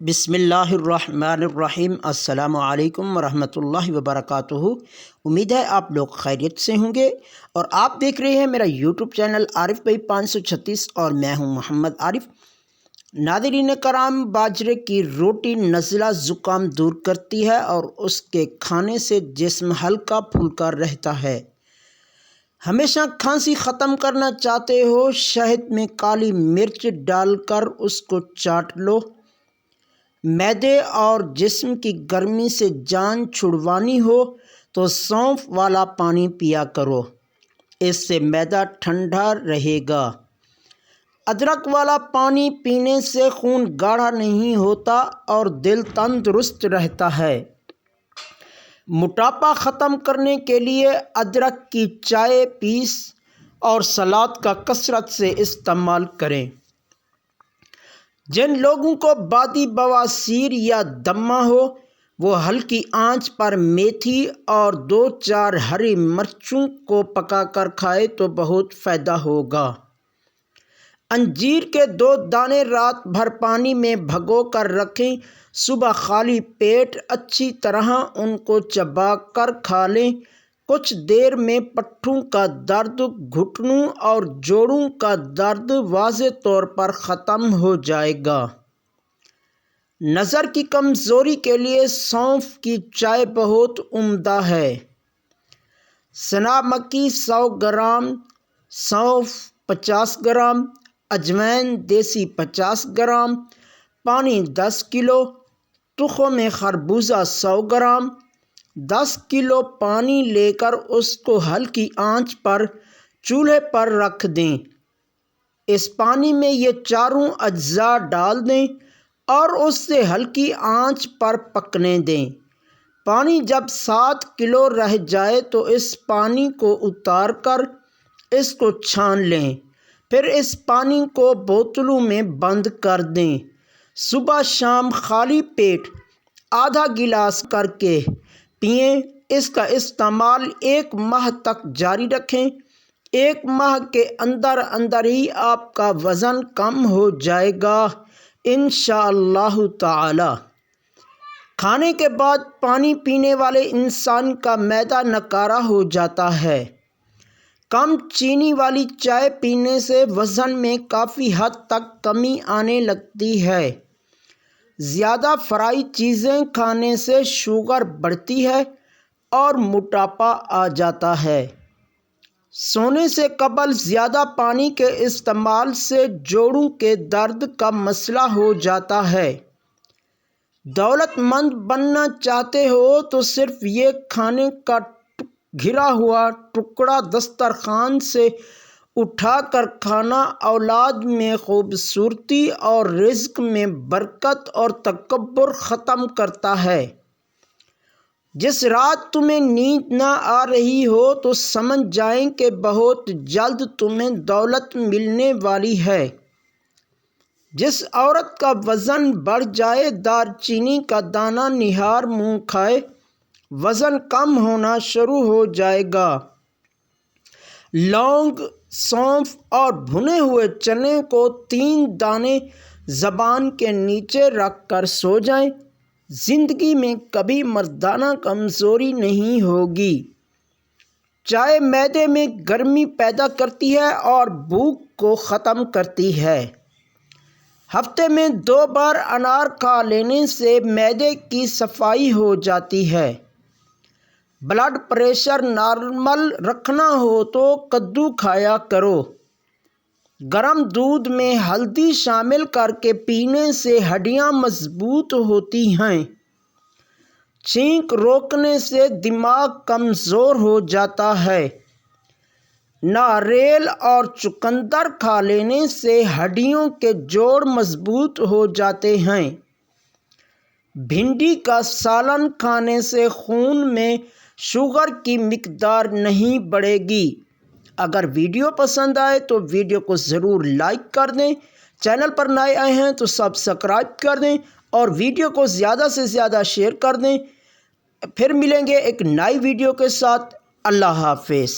بسم اللہ الرحمن الرحیم۔ السلام علیکم ورحمۃ اللہ وبرکاتہ۔ امید ہے آپ لوگ خیریت سے ہوں گے اور آپ دیکھ رہے ہیں میرا یوٹیوب چینل عارف بھائی 536 اور میں ہوں محمد عارف۔ ناظرین کرام، باجرے کی روٹی نزلہ زکام دور کرتی ہے اور اس کے کھانے سے جسم ہلکا پھلکا رہتا ہے۔ ہمیشہ کھانسی ختم کرنا چاہتے ہو؟ شہد میں کالی مرچ ڈال کر اس کو چاٹ لو۔ معدے اور جسم کی گرمی سے جان چھڑوانی ہو تو سونف والا پانی پیا کرو، اس سے معدہ ٹھنڈا رہے گا۔ ادرک والا پانی پینے سے خون گاڑھا نہیں ہوتا اور دل تندرست رہتا ہے۔ موٹاپا ختم کرنے کے لیے ادرک کی چائے پیس اور سلاد کا کثرت سے استعمال کریں۔ جن لوگوں کو بادی بواسیر یا دمہ ہو وہ ہلکی آنچ پر میتھی اور 2-4 ہری مرچوں کو پکا کر کھائے تو بہت فائدہ ہوگا۔ انجیر کے 2 دانے رات بھر پانی میں بھگو کر رکھیں، صبح خالی پیٹ اچھی طرح ان کو چبا کر کھا لیں۔ کچھ دیر میں پٹھوں کا درد، گھٹنوں اور جوڑوں کا درد واضح طور پر ختم ہو جائے گا۔ نظر کی کمزوری کے لیے سونف کی چائے بہت عمدہ ہے۔ سنا مکی 100 گرام، سونف 50 گرام، اجوائن دیسی 50 گرام، پانی 10 کلو، تخم خربوزہ 100 گرام۔ 10 کلو پانی لے کر اس کو ہلکی آنچ پر چولہے پر رکھ دیں۔ اس پانی میں یہ چاروں اجزاء ڈال دیں اور اس سے ہلکی آنچ پر پکنے دیں۔ پانی جب 7 کلو رہ جائے تو اس پانی کو اتار کر اس کو چھان لیں، پھر اس پانی کو بوتلوں میں بند کر دیں۔ صبح شام خالی پیٹ آدھا گلاس کر کے پئیں۔ اس کا استعمال 1 ماہ تک جاری رکھیں۔ 1 ماہ کے اندر اندر ہی آپ کا وزن کم ہو جائے گا انشاءاللہ تعالی۔ کھانے کے بعد پانی پینے والے انسان کا معدہ نکارا ہو جاتا ہے۔ کم چینی والی چائے پینے سے وزن میں کافی حد تک کمی آنے لگتی ہے۔ زیادہ فرائی چیزیں کھانے سے شوگر بڑھتی ہے اور موٹاپا آ جاتا ہے۔ سونے سے قبل زیادہ پانی کے استعمال سے جوڑوں کے درد کا مسئلہ ہو جاتا ہے۔ دولت مند بننا چاہتے ہو تو صرف یہ کھانے کا گھرا ہوا ٹکڑا دسترخوان سے اٹھا کر کھانا اولاد میں خوبصورتی اور رزق میں برکت اور تکبر ختم کرتا ہے۔ جس رات تمہیں نیند نہ آ رہی ہو تو سمجھ جائیں کہ بہت جلد تمہیں دولت ملنے والی ہے۔ جس عورت کا وزن بڑھ جائے دار چینی کا دانہ نہار منہ کھائے، وزن کم ہونا شروع ہو جائے گا۔ لونگ، سونف اور بھنے ہوئے چنے کو 3 دانے زبان کے نیچے رکھ کر سو جائیں۔ زندگی میں کبھی مردانہ کمزوری نہیں ہوگی۔ چائے معدے میں گرمی پیدا کرتی ہے اور بھوک کو ختم کرتی ہے۔ ہفتے میں 2 بار انار کھا لینے سے معدے کی صفائی ہو جاتی ہے۔ بلڈ پریشر نارمل رکھنا ہو تو کدو کھایا کرو۔ گرم دودھ میں ہلدی شامل کر کے پینے سے ہڈیاں مضبوط ہوتی ہیں۔ چھینک روکنے سے دماغ کمزور ہو جاتا ہے۔ ناریل اور چقندر کھا لینے سے ہڈیوں کے جوڑ مضبوط ہو جاتے ہیں۔ بھنڈی کا سالن کھانے سے خون میں شوگر کی مقدار نہیں بڑھے گی۔ اگر ویڈیو پسند آئے تو ویڈیو کو ضرور لائک کر دیں۔ چینل پر نئے آئے ہیں تو سبسکرائب کر دیں اور ویڈیو کو زیادہ سے زیادہ شیئر کر دیں۔ پھر ملیں گے ایک نئی ویڈیو کے ساتھ۔ اللہ حافظ۔